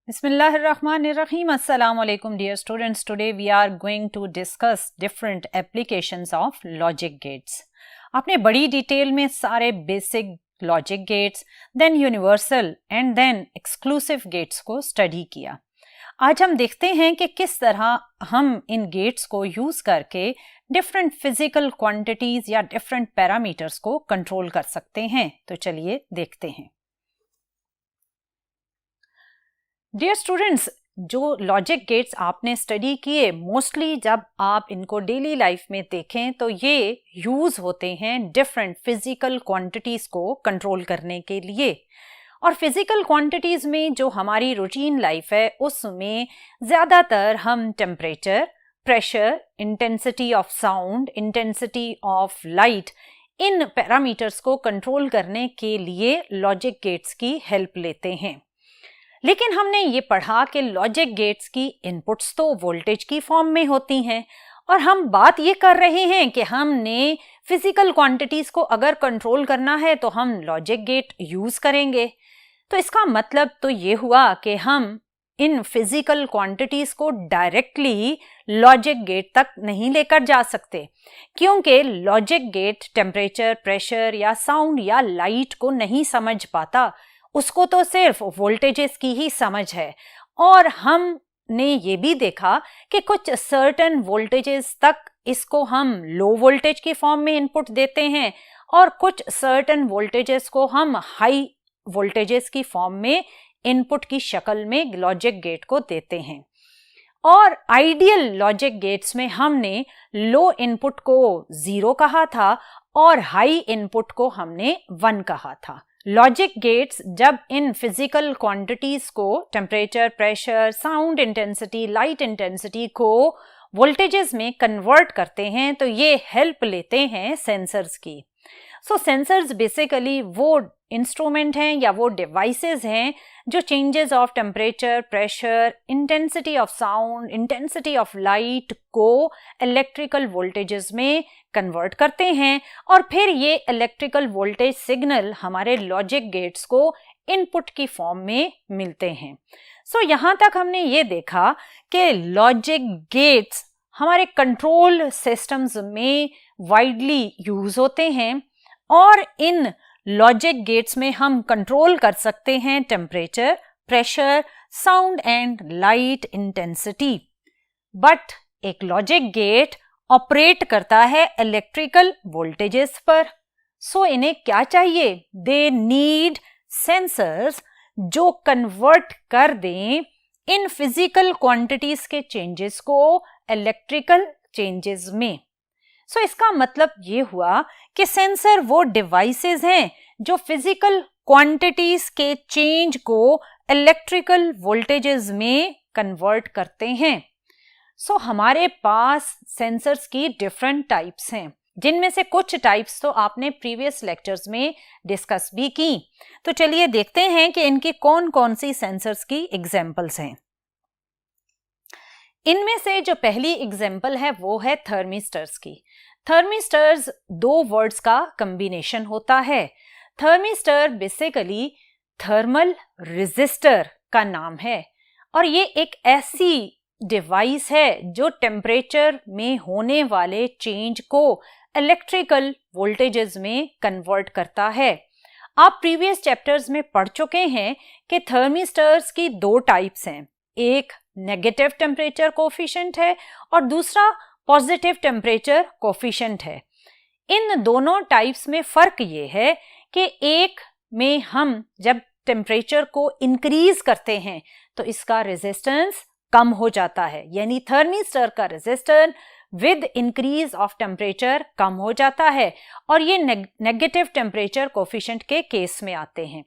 Bismillahirrahmanirrahim. Assalamu alaikum dear students. Today we are going to discuss different applications of logic gates. आपने बड़ी detail में सारे basic logic gates, then universal and then exclusive gates को study किया. आज हम देखते हैं कि किस तरह हम इन गेट्स को यूज करके डिफरेंट फिजिकल क्वांटिटीज या डिफरेंट पैरामीटर्स को कंट्रोल कर सकते हैं. तो चलिए देखते हैं. डियर स्टूडेंट्स, जो लॉजिक गेट्स आपने स्टडी किए, मोस्टली जब आप इनको डेली लाइफ में देखें तो ये यूज होते हैं डिफरेंट फिजिकल क्वांटिटीज को कंट्रोल करने के लिए. और फिजिकल क्वांटिटीज में जो हमारी रूटीन लाइफ है उसमें ज़्यादातर हम temperature, pressure, intensity of sound, intensity of light, in parameters को कंट्रोल करने के लिए लॉजिक गेट्स की हेल्प लेते हैं. लेकिन हमने ये पढ़ा कि लॉजिक गेट्स की इनपुट्स तो वोल्टेज की फॉर्म में होती हैं और हम बात ये कर रहे हैं कि हमने फिजिकल क्वांटिटीज को अगर कंट्रोल करना है तो हम लॉजिक गेट यूज करेंगे. तो इसका मतलब तो ये हुआ कि हम इन फिजिकल क्वांटिटीज को डायरेक्टली लॉजिक गेट तक नहीं लेकर जा सकते, क्योंकि लॉजिक गेट टेम्परेचर, प्रेशर या साउंड या लाइट को नहीं समझ पाता. उसको तो सिर्फ वोल्टेजेस की ही समझ है. और हमने ये भी देखा कि कुछ सर्टेन वोल्टेजेस तक इसको हम लो वोल्टेज की फॉर्म में इनपुट देते हैं और कुछ सर्टेन वोल्टेजेस को हम हाई वोल्टेजेस की फॉर्म में इनपुट की शक्ल में लॉजिक गेट को देते हैं. और आइडियल लॉजिक गेट्स में हमने लो इनपुट को 0 कहा था और हाई इनपुट को हमने 1 कहा था. लॉजिक गेट्स जब इन फिजिकल क्वांटिटीज को, temperature, pressure, sound intensity, light intensity को वोल्टेजेस में कन्वर्ट करते हैं तो ये हेल्प लेते हैं सेंसर्स की. सो सेंसर्स बेसिकली वो इंस्ट्रूमेंट हैं या वो डिवाइसेस हैं जो changes of temperature, pressure, intensity of sound, intensity of light को इलेक्ट्रिकल वोल्टेजेस में कन्वर्ट करते हैं और फिर ये इलेक्ट्रिकल वोल्टेज सिग्नल हमारे लॉजिक गेट्स को इनपुट की फॉर्म में मिलते हैं. सो यहाँ तक हमने ये देखा कि लॉजिक गेट्स हमारे कंट्रोल सिस्टम्स में वाइडली यूज होते हैं और इन लॉजिक गेट्स में हम कंट्रोल कर सकते हैं temperature, pressure, sound and light intensity. But एक लॉजिक गेट ऑपरेट करता है इलेक्ट्रिकल वोल्टेजेस पर. सो इन्हें क्या चाहिए? दे नीड सेंसर्स जो कन्वर्ट कर दें इन फिजिकल क्वांटिटीज के चेंजेस को इलेक्ट्रिकल चेंजेस में. सो इसका मतलब ये हुआ कि सेंसर वो डिवाइसेस हैं जो फिजिकल क्वांटिटीज के चेंज को इलेक्ट्रिकल वोल्टेजेस में कन्वर्ट करते हैं. सो हमारे पास सेंसर्स की डिफरेंट टाइप्स हैं, जिनमें से कुछ टाइप्स तो आपने प्रीवियस लेक्चर्स में डिस्कस भी की. तो चलिए देखते हैं कि इनकी कौन कौन सी सेंसर्स की एग्जाम्पल्स हैं. इनमें से जो पहली एग्जाम्पल है वो है थर्मिस्टर्स की. थर्मिस्टर्स 2 वर्ड्स का कॉम्बिनेशन होता है. थर्मिस्टर बेसिकली थर्मल रेजिस्टर का नाम है और ये एक ऐसी डिवाइस है जो टेम्परेचर में होने वाले चेंज को इलेक्ट्रिकल वोल्टेजेस में कन्वर्ट करता है. आप प्रीवियस चैप्टर्स में पढ़ चुके हैं कि थर्मिस्टर्स की 2 टाइप्स हैं. एक नेगेटिव टेम्परेचर कोफिशिएंट है और दूसरा पॉजिटिव टेम्परेचर कोफिशिएंट है. इन दोनों टाइप्स में फर्क ये है कि एक में हम जब टेम्परेचर को इंक्रीज करते हैं तो इसका रेजिस्टेंस कम हो जाता है, यानी थर्मिस्टर का resistance with increase of temperature कम हो जाता है और ये नेगेटिव टेम्परेचर कोफिशिएंट के केस में आते हैं.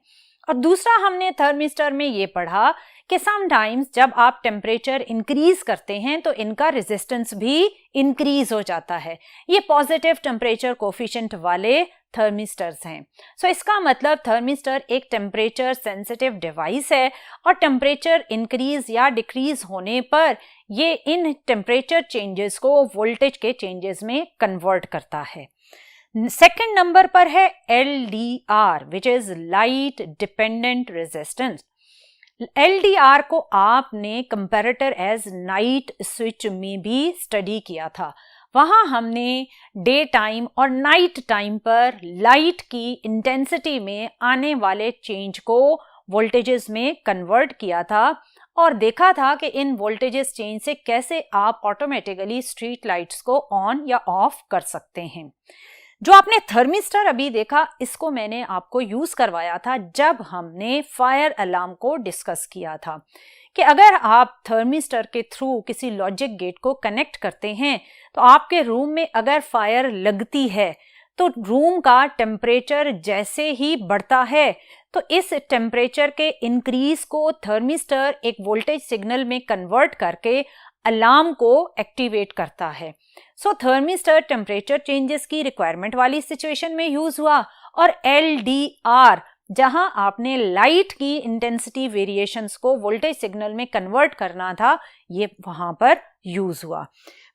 और दूसरा हमने थर्मिस्टर में ये पढ़ा कि समटाइम्स जब आप टेम्परेचर इंक्रीज करते हैं तो इनका रेजिस्टेंस भी इंक्रीज हो जाता है. ये पॉजिटिव टेम्परेचर कोफिशिएंट वाले थर्मिस्टर्स हैं. सो इसका मतलब थर्मिस्टर एक टेम्परेचर सेंसिटिव डिवाइस है और टेम्परेचर इंक्रीज या डिक्रीज होने पर ये इन टेम्परेचर चेंजेस को वोल्टेज के चेंजेस में कन्वर्ट करता है. सेकंड नंबर पर है LDR, which is light dependent resistance. LDR को आपने कंपैरेटर एज नाइट स्विच में भी स्टडी किया था। वहां हमने डे टाइम और नाइट टाइम पर लाइट की इंटेंसिटी में आने वाले चेंज को वोल्टेजेस में कन्वर्ट किया था और देखा था कि इन वोल्टेजेस चेंज से कैसे आप ऑटोमेटिकली स्ट्रीट लाइट्स को ऑन या ऑफ कर सकते हैं। जो आपने थर्मिस्टर अभी देखा, इसको मैंने आपको यूज करवाया था जब हमने फायर अलार्म को डिस्कस किया था कि अगर आप थर्मिस्टर के थ्रू किसी लॉजिक गेट को कनेक्ट करते हैं तो आपके रूम में अगर फायर लगती है तो रूम का टेम्परेचर जैसे ही बढ़ता है तो इस टेम्परेचर के इंक्रीज को थर्मिस्टर एक वोल्टेज सिग्नल में कन्वर्ट करके अलार्म को एक्टिवेट करता है। सो थर्मिस्टर टेम्परेचर चेंजेस की रिक्वायरमेंट वाली सिचुएशन में यूज हुआ और LDR जहां आपने लाइट की इंटेंसिटी वेरिएशंस को वोल्टेज सिग्नल में कन्वर्ट करना था, ये वहां पर यूज हुआ।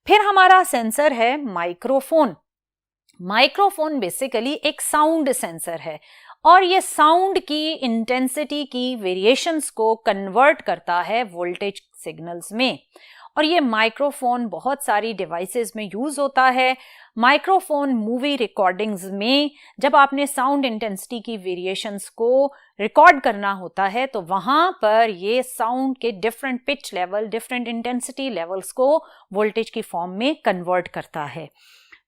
फिर हमारा सेंसर है माइक्रोफोन। माइक्रोफोन बेसिकली एक साउंड सेंसर है और ये साउंड की इंटेंसिटी की वेरिएशंस को कन्वर्ट करता है वोल्टेज सिग्नल्स में और ये माइक्रोफोन बहुत सारी डिवाइसेस में यूज होता है। माइक्रोफोन मूवी रिकॉर्डिंग्स में जब आपने साउंड इंटेंसिटी की वेरिएशंस को रिकॉर्ड करना होता है तो वहां पर ये साउंड के different pitch level, different intensity levels को वोल्टेज की फॉर्म में कन्वर्ट करता है।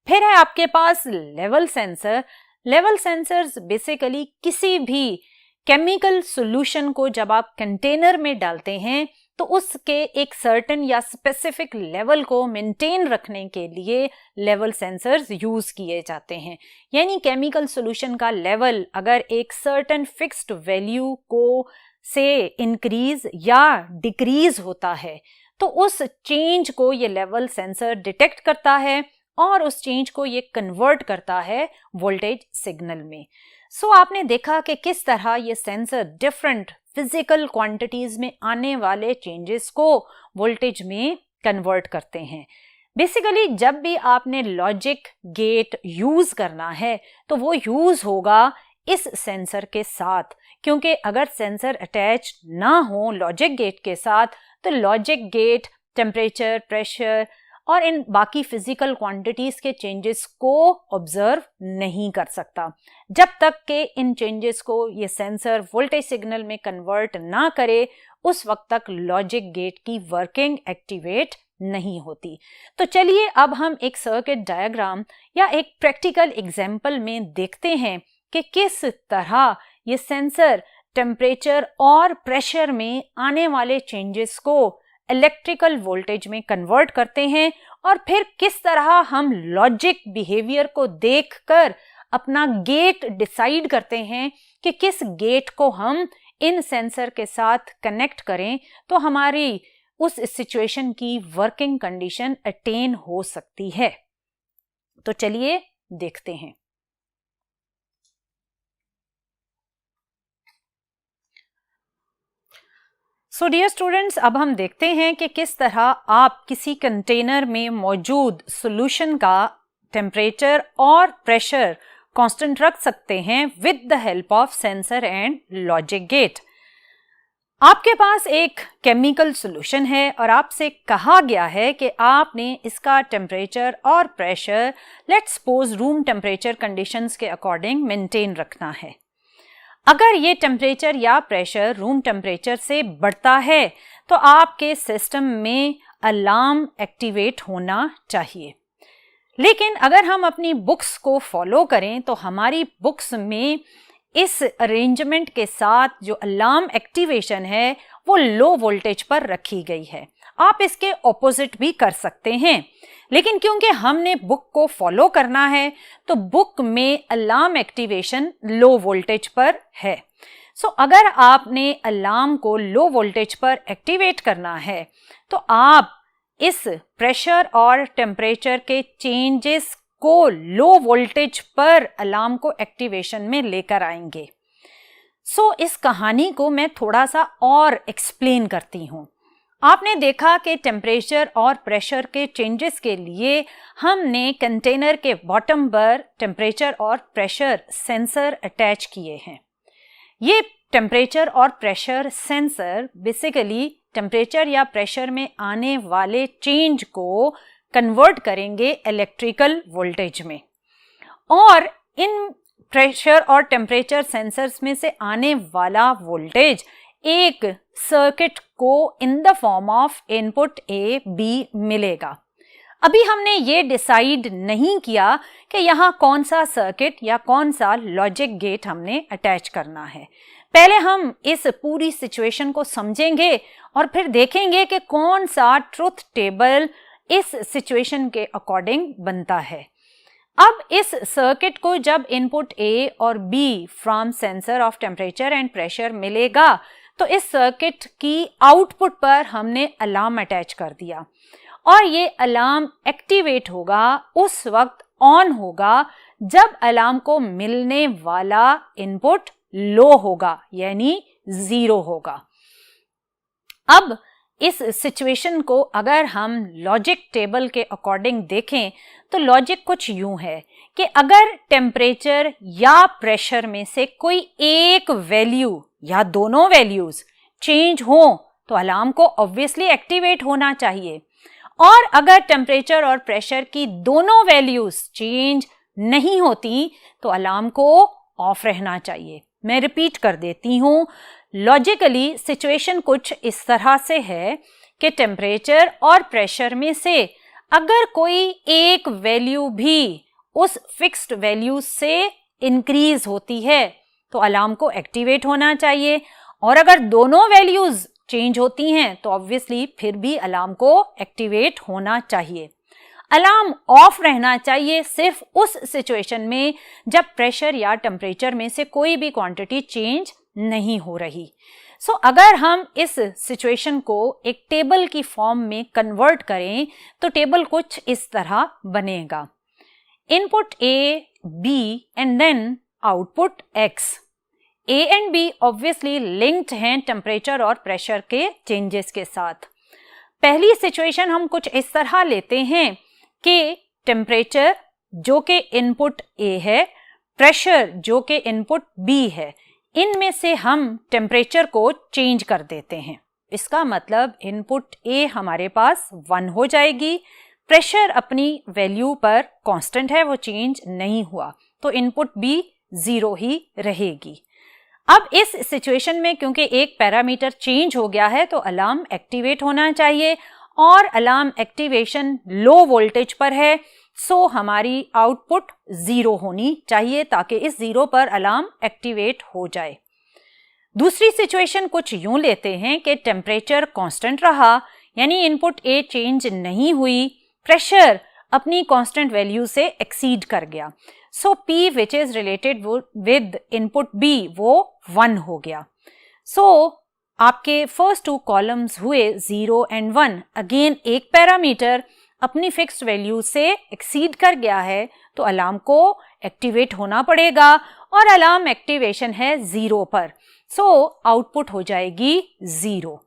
फिर है आपके पास level sensor. Level sensors basically किसी भी केमिकल सॉल्यूशन को जब आप कंटेनर में डालते हैं तो उसके एक सर्टेन या स्पेसिफिक लेवल को मेंटेन रखने के लिए लेवल सेंसर्स यूज किए जाते हैं। यानी केमिकल सॉल्यूशन का लेवल अगर एक सर्टेन फिक्स्ड वैल्यू को से इंक्रीज या डिक्रीज होता है तो उस चेंज को ये लेवल सेंसर डिटेक्ट करता है और उस चेंज को ये कन्वर्ट करता है वोल्टेज सिग्नल में। सो आपने देखा कि किस तरह ये सेंसर डिफरेंट फिजिकल क्वांटिटीज में आने वाले चेंजेस को वोल्टेज में कन्वर्ट करते हैं। बेसिकली जब भी आपने लॉजिक गेट यूज करना है तो वो यूज होगा इस सेंसर के साथ, क्योंकि अगर सेंसर अटैच ना हो लॉजिक गेट के साथ तो लॉजिक गेट टेम्परेचर, प्रेशर और इन बाकी फिजिकल क्वांटिटीज के चेंजेस को ऑब्जर्व नहीं कर सकता। जब तक के इन चेंजेस को ये सेंसर वोल्टेज सिग्नल में कन्वर्ट ना करे उस वक्त तक लॉजिक गेट की वर्किंग एक्टिवेट नहीं होती। तो चलिए अब हम एक सर्किट डायग्राम या एक प्रैक्टिकल एग्जाम्पल में देखते हैं कि किस तरह ये सेंसर टेम्परेचर और प्रेशर में आने वाले चेंजेस को इलेक्ट्रिकल वोल्टेज में कन्वर्ट करते हैं और फिर किस तरह हम लॉजिक बिहेवियर को देखकर अपना गेट डिसाइड करते हैं कि किस गेट को हम इन सेंसर के साथ कनेक्ट करें तो हमारी उस सिचुएशन की वर्किंग कंडीशन अटेन हो सकती है। तो चलिए देखते हैं। सो डियर स्टूडेंट्स, अब हम देखते हैं कि किस तरह आप किसी कंटेनर में मौजूद सॉल्यूशन का टेम्परेचर और प्रेशर कांस्टेंट रख सकते हैं with the help of sensor and logic gate. आपके पास एक केमिकल सॉल्यूशन है और आपसे कहा गया है कि आपने इसका टेम्परेचर और pressure let's suppose room temperature conditions के अकॉर्डिंग मेंटेन रखना है। अगर ये टेम्परेचर या प्रेशर रूम टेम्परेचर से बढ़ता है तो आपके सिस्टम में अलार्म एक्टिवेट होना चाहिए। लेकिन अगर हम अपनी बुक्स को फॉलो करें तो हमारी बुक्स में इस अरेंजमेंट के साथ जो अलार्म एक्टिवेशन है वो लो वोल्टेज पर रखी गई है। आप इसके ऑपोजिट भी कर सकते हैं, लेकिन क्योंकि हमने बुक को फॉलो करना है तो बुक में अलार्म एक्टिवेशन लो वोल्टेज पर है। सो अगर आपने अलार्म को लो वोल्टेज पर एक्टिवेट करना है तो आप इस प्रेशर और टेम्परेचर के चेंजेस को लो वोल्टेज पर अलार्म को एक्टिवेशन में लेकर आएंगे। सो इस कहानी को मैं थोड़ा सा और एक्सप्लेन करती हूँ। आपने देखा कि टेम्परेचर और प्रेशर के चेंजेस के लिए हमने कंटेनर के बॉटम पर टेम्परेचर और प्रेशर सेंसर अटैच किए हैं। ये टेम्परेचर और प्रेशर सेंसर बेसिकली टेम्परेचर या प्रेशर में आने वाले चेंज को कन्वर्ट करेंगे इलेक्ट्रिकल वोल्टेज में, और इन प्रेशर और टेम्परेचर सेंसर्स में से आने वाला वोल्टेज एक सर्किट को in the form of input A B मिलेगा। अभी हमने ये डिसाइड नहीं किया कि यहाँ कौन सा सर्किट या कौन सा लॉजिक गेट हमने अटैच करना है। पहले हम इस पूरी सिचुएशन को समझेंगे और फिर देखेंगे कि कौन सा ट्रुथ टेबल इस सिचुएशन के अकॉर्डिंग बनता है। अब इस सर्किट को जब इनपुट ए और B from sensor of temperature and pressure मिलेगा तो इस सर्किट की आउटपुट पर हमने अलार्म अटैच कर दिया, और ये अलार्म एक्टिवेट होगा उस वक्त, ऑन होगा जब अलार्म को मिलने वाला इनपुट लो होगा यानी 0 होगा। अब इस सिचुएशन को अगर हम लॉजिक टेबल के अकॉर्डिंग देखें तो लॉजिक कुछ यूं है कि अगर टेम्परेचर या प्रेशर में से कोई एक वैल्यू या दोनों वैल्यूज चेंज हो तो अलार्म को ऑब्वियसली एक्टिवेट होना चाहिए, और अगर टेम्परेचर और प्रेशर की दोनों वैल्यूज चेंज नहीं होती तो अलार्म को ऑफ रहना चाहिए। मैं रिपीट कर देती हूं, लॉजिकली सिचुएशन कुछ इस तरह से है कि टेम्परेचर और प्रेशर में से अगर कोई एक वैल्यू भी उस फिक्स्ड वैल्यू से इंक्रीज होती है तो अलार्म को एक्टिवेट होना चाहिए, और अगर दोनों वैल्यूज चेंज होती हैं तो ऑब्वियसली फिर भी अलार्म को एक्टिवेट होना चाहिए। अलार्म ऑफ रहना चाहिए सिर्फ उस सिचुएशन में जब प्रेशर या टेम्परेचर में से कोई भी क्वांटिटी चेंज नहीं हो रही। सो अगर हम इस सिचुएशन को एक टेबल की फॉर्म में कन्वर्ट करें तो टेबल कुछ इस तरह बनेगा। Input A B and then output X. A and B obviously linked हैं टेम्परेचर और प्रेशर के चेंजेस के साथ। पहली सिचुएशन हम कुछ इस तरह लेते हैं कि टेम्परेचर जो कि इनपुट ए है, प्रेशर जो कि इनपुट बी है, इनमें से हम टेम्परेचर को चेंज कर देते हैं। इसका मतलब इनपुट ए हमारे पास 1 हो जाएगी, प्रेशर अपनी वैल्यू पर कांस्टेंट है, वो चेंज नहीं हुआ, तो इनपुट बी 0 ही रहेगी। अब इस सिचुएशन में क्योंकि एक पैरामीटर चेंज हो गया है तो अलार्म एक्टिवेट होना चाहिए, और अलार्म एक्टिवेशन लो वोल्टेज पर है, सो हमारी आउटपुट 0 होनी चाहिए ताकि इस 0 पर अलार्म एक्टिवेट हो जाए। दूसरी सिचुएशन कुछ यूं लेते हैं कि टेम्परेचर कांस्टेंट रहा यानी इनपुट ए चेंज नहीं हुई, प्रेशर अपनी कांस्टेंट वैल्यू से एक्सीड कर गया, सो P which is related with input B वो 1 हो गया। सो आपके फर्स्ट 2 कॉलम्स हुए 0 एंड 1। अगेन एक पैरामीटर अपनी फिक्स्ड वैल्यू से एक्सीड कर गया है तो अलार्म को एक्टिवेट होना पड़ेगा, और अलार्म एक्टिवेशन है 0 पर, सो आउटपुट हो जाएगी 0।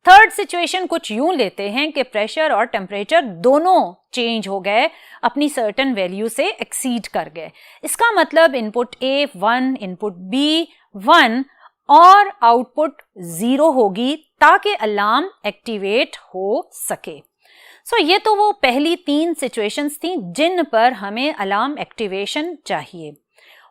थर्ड सिचुएशन कुछ यूं लेते हैं कि प्रेशर और टेम्परेचर दोनों चेंज हो गए, अपनी सर्टेन वैल्यू से एक्सीड कर गए। इसका मतलब इनपुट ए 1, इनपुट बी 1 और आउटपुट 0 होगी ताकि अलार्म एक्टिवेट हो सके। सो ये तो वो पहली 3 सिचुएशंस थी जिन पर हमें अलार्म एक्टिवेशन चाहिए।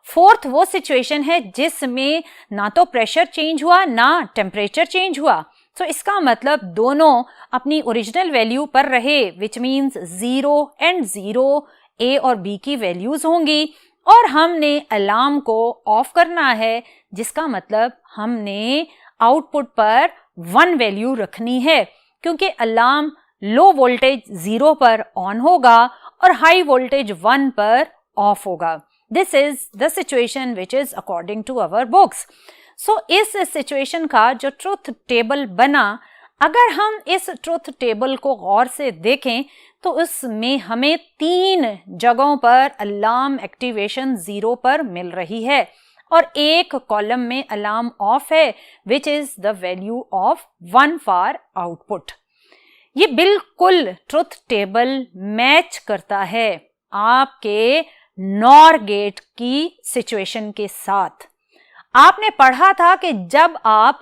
फोर्थ वो सिचुएशन है जिसमें ना तो प्रेशर चेंज हुआ ना टेम्परेचर चेंज हुआ, सो इसका मतलब दोनों अपनी ओरिजिनल वैल्यू पर रहे, विच मीन्स 0 एंड 0 ए और बी की वैल्यूज होंगी, और हमने अलार्म को ऑफ करना है, जिसका मतलब हमने आउटपुट पर 1 वैल्यू रखनी है, क्योंकि अलार्म लो वोल्टेज 0 पर ऑन होगा और हाई वोल्टेज 1 पर ऑफ होगा। This is the situation which is according to our books. So इस सिचुएशन का जो ट्रुथ टेबल बना, अगर हम इस ट्रुथ टेबल को गौर से देखें तो उसमें हमें 3 जगहों पर अलार्म एक्टिवेशन 0 पर मिल रही है, और एक कॉलम में अलार्म ऑफ है, which is the value of 1 for output. ये बिल्कुल ट्रुथ टेबल मैच करता है आपके नॉर गेट की सिचुएशन के साथ। आपने पढ़ा था कि जब आप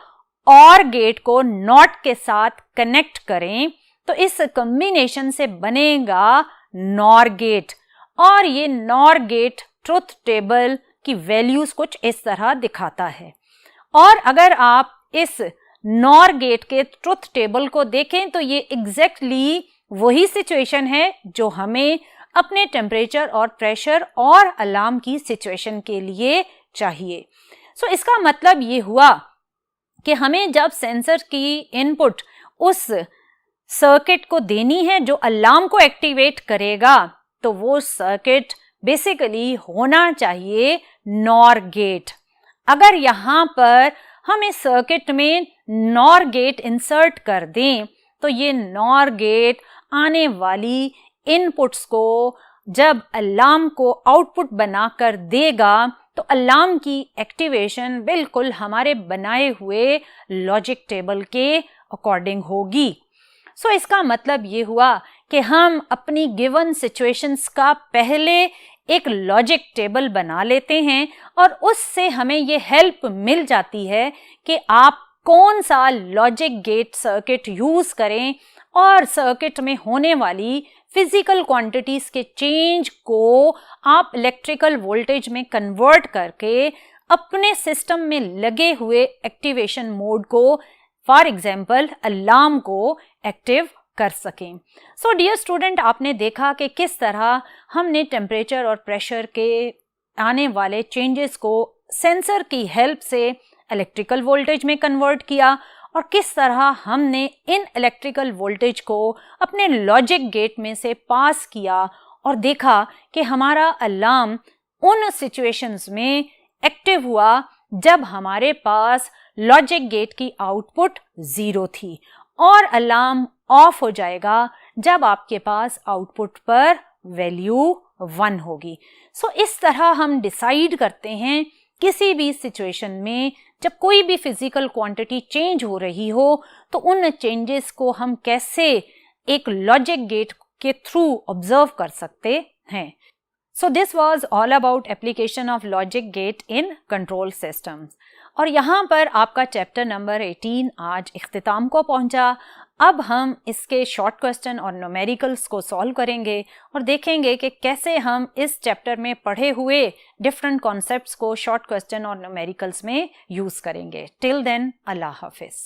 और गेट को नॉट के साथ कनेक्ट करें तो इस कॉम्बिनेशन से बनेगा नॉर गेट, और ये नॉर गेट ट्रुथ टेबल की वैल्यूज कुछ इस तरह दिखाता है। और अगर आप इस नॉर गेट के ट्रुथ टेबल को देखें तो ये एग्जैक्टली वही सिचुएशन है जो हमें अपने टेम्परेचर और प्रेशर और अलार्म की सिचुएशन के लिए चाहिए। सो इसका मतलब ये हुआ कि हमें जब सेंसर की इनपुट उस सर्किट को देनी है जो अलार्म को एक्टिवेट करेगा, तो वो सर्किट बेसिकली होना चाहिए नॉर गेट। अगर यहाँ पर हम इस सर्किट में नॉर गेट इंसर्ट कर दें तो ये नॉर गेट आने वाली इनपुट्स को जब अलार्म को आउटपुट बनाकर देगा तो अलार्म की एक्टिवेशन बिल्कुल हमारे बनाए हुए लॉजिक टेबल के अकॉर्डिंग होगी। सो इसका मतलब ये हुआ कि हम अपनी गिवन सिचुएशंस का पहले एक लॉजिक टेबल बना लेते हैं और उससे हमें ये हेल्प मिल जाती है कि आप कौन सा लॉजिक गेट सर्किट यूज करें और सर्किट में होने वाली फिजिकल क्वांटिटीज के चेंज को आप इलेक्ट्रिकल वोल्टेज में कन्वर्ट करके अपने सिस्टम में लगे हुए एक्टिवेशन मोड को, फॉर एग्जाम्पल अलार्म को एक्टिव कर सकें। सो डियर स्टूडेंट, आपने देखा कि किस तरह हमने टेम्परेचर और प्रेशर के आने वाले चेंजेस को सेंसर की हेल्प से इलेक्ट्रिकल वोल्टेज में कन्वर्ट किया और किस तरह हमने इन इलेक्ट्रिकल वोल्टेज को अपने लॉजिक गेट में से पास किया और देखा कि हमारा अलार्म उन सिचुएशंस में एक्टिव हुआ जब हमारे पास लॉजिक गेट की आउटपुट 0 थी, और अलार्म ऑफ हो जाएगा जब आपके पास आउटपुट पर वैल्यू 1 होगी। सो इस तरह हम डिसाइड करते हैं किसी भी सिचुएशन में जब कोई भी फिजिकल क्वांटिटी चेंज हो रही हो तो उन चेंजेस को हम कैसे एक लॉजिक गेट के थ्रू ऑब्जर्व कर सकते हैं। So this was all about application of logic get in control systems. और यहाँ पर आपका चैप्टर नंबर 18 आज इख्तिताम को पहुंचा। अब हम इसके शॉर्ट क्वेश्चन और न्यूमेरिकल्स को सॉल्व करेंगे और देखेंगे कि कैसे हम इस चैप्टर में पढ़े हुए डिफरेंट कॉन्सेप्ट्स को शॉर्ट क्वेश्चन और न्यूमेरिकल्स में यूज करेंगे। टिल देन, अल्लाह हाफिज।